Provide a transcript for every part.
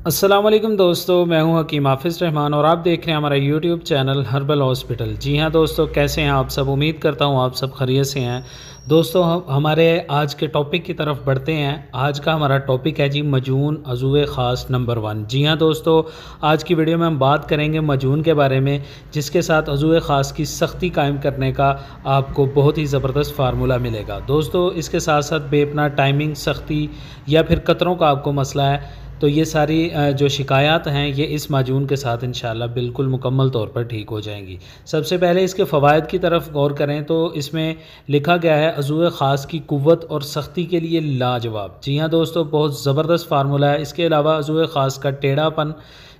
अस्सलाम वालेकुम दोस्तों, मैं हूं हकीम हाफिज़ रहमान और आप देख रहे हैं हमारा यूट्यूब चैनल हर्बल हॉस्पिटल। जी हां दोस्तों, कैसे हैं आप सब? उम्मीद करता हूं आप सब खैरियत से हैं। दोस्तों, हम हमारे आज के टॉपिक की तरफ बढ़ते हैं। आज का हमारा टॉपिक है जी मजून अज़ुए ख़ास नंबर 1। जी हां दोस्तों, आज की वीडियो में हम बात करेंगे मजून के बारे में, जिसके साथ अज़ुए ख़ास की सख्ती कायम करने का आपको बहुत ही ज़बरदस्त फार्मूला मिलेगा। दोस्तों, इसके साथ साथ बेपना टाइमिंग, सख्ती या फिर कतरों का आपको मसला है, तो ये सारी जो शिकायत हैं ये इस माजून के साथ इंशाल्लाह बिल्कुल मुकम्मल तौर पर ठीक हो जाएंगी। सबसे पहले इसके फ़वाइद की तरफ गौर करें तो इसमें लिखा गया है अज़ुए ख़ास की क़ुव्वत और सख्ती के लिए लाजवाब। जी हाँ दोस्तों, बहुत ज़बरदस्त फार्मूला है। इसके अलावा अज़ुए ख़ास का टेढ़ापन,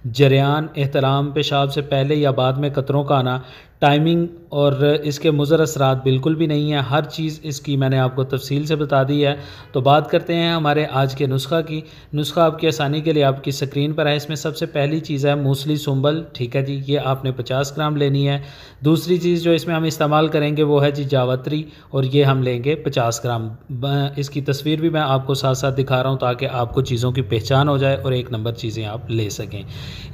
जरियान, एहतराम, पेशाब से पहले या बाद में कतरों का आना, टाइमिंग और इसके मुज़र असरात बिल्कुल भी नहीं है। हर चीज़ इसकी मैंने आपको तफसील से बता दी है। तो बात करते हैं हमारे आज के नुस्खा की। नुस्खा आपकी आसानी के लिए आपकी स्क्रीन पर है। इसमें सबसे पहली चीज़ है मूसली सुंबल। ठीक है जी, ये आपने 50 ग्राम लेनी है। दूसरी चीज़ जो इसमें हम इस्तेमाल करेंगे वो है जी जावत्री, और ये हम लेंगे 50 ग्राम। इसकी तस्वीर भी मैं आपको साथ साथ दिखा रहा हूँ ताकि आपको चीज़ों की पहचान हो जाए और एक नंबर चीज़ें आप ले सकें।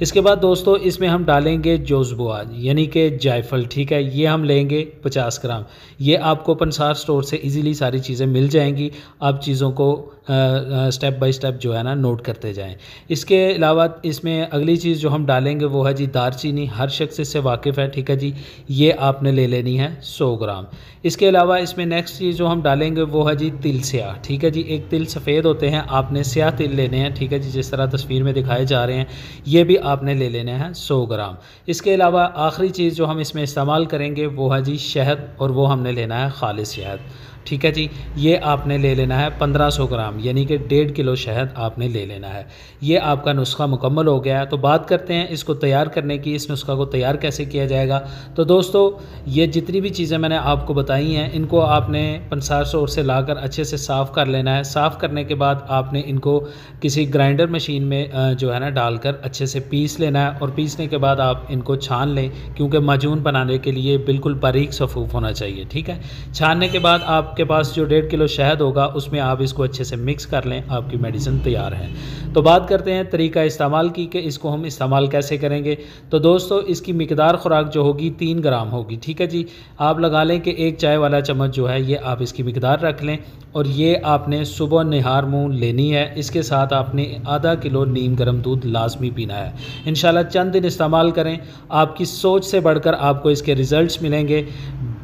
इसके बाद दोस्तों इसमें हम डालेंगे जोज़बुआ यानी कि जायफल। ठीक है, ये हम लेंगे 50 ग्राम। ये आपको पंसार स्टोर से इजीली सारी चीज़ें मिल जाएंगी। आप चीज़ों को स्टेप बाय स्टेप जो है ना नोट करते जाएं। इसके अलावा इसमें अगली चीज़ जो हम डालेंगे वो है जी दारचीनी। हर शख्स इससे वाकिफ़ है। ठीक है जी, ये आपने ले लेनी है 100 ग्राम। इसके अलावा इसमें नेक्स्ट चीज़ जो हम डालेंगे वो है जी तिल स्याह। ठीक है जी, एक तिल सफ़ेद होते हैं, आपने स्याह तिल लेने हैं। ठीक है जी, जिस तरह तस्वीर में दिखाए जा रहे हैं, ये भी आपने ले लेने हैं 100 ग्राम। इसके अलावा आखिरी चीज़ जो हम इसमें इस्तेमाल करेंगे वो है जी शहद, और वो हमने लेना है खालिस शहद। ठीक है जी, ये आपने ले लेना है 1500 ग्राम यानी कि 1.5 किलो शहद आपने ले लेना है। ये आपका नुस्खा मुकम्मल हो गया है। तो बात करते हैं इसको तैयार करने की। इस नुस्खा को तैयार कैसे किया जाएगा? तो दोस्तों, ये जितनी भी चीज़ें मैंने आपको बताई हैं, इनको आपने पंसार स्टोर से लाकर अच्छे से साफ़ कर लेना है। साफ़ करने के बाद आपने इनको किसी ग्राइंडर मशीन में जो है ना डालकर अच्छे से पीस लेना है, और पीसने के बाद आप इनको छान लें, क्योंकि माजून बनाने के लिए बिल्कुल बारीक सफ़ूफ़ होना चाहिए। ठीक है, छानने के बाद आपके पास जो 1.5 किलो शहद होगा उसमें आप इसको अच्छे से मिक्स कर लें। आपकी मेडिसिन तैयार है। तो बात करते हैं तरीका इस्तेमाल की कि इसको हम इस्तेमाल कैसे करेंगे। तो दोस्तों, इसकी मिकदार ख़ुराक जो होगी 3 ग्राम होगी। ठीक है जी, आप लगा लें कि एक चाय वाला चम्मच जो है ये आप इसकी मिकदार रख लें, और ये आपने सुबह निहार मुँह लेनी है। इसके साथ आपने आधा किलो नीम गर्म दूध लाजमी पीना है। इंशाल्लाह चंद दिन इस्तेमाल करें, आपकी सोच से बढ़कर आपको इसके रिज़ल्ट्स मिलेंगे।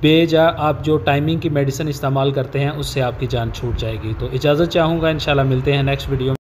बेजा आप जो टाइमिंग की मेडिसिन इस्तेमाल करते हैं उससे आपकी जान छूट जाएगी। तो इजाज़त चाहूँगा, इंशाल्लाह मिलते हैं नेक्स्ट वीडियो में।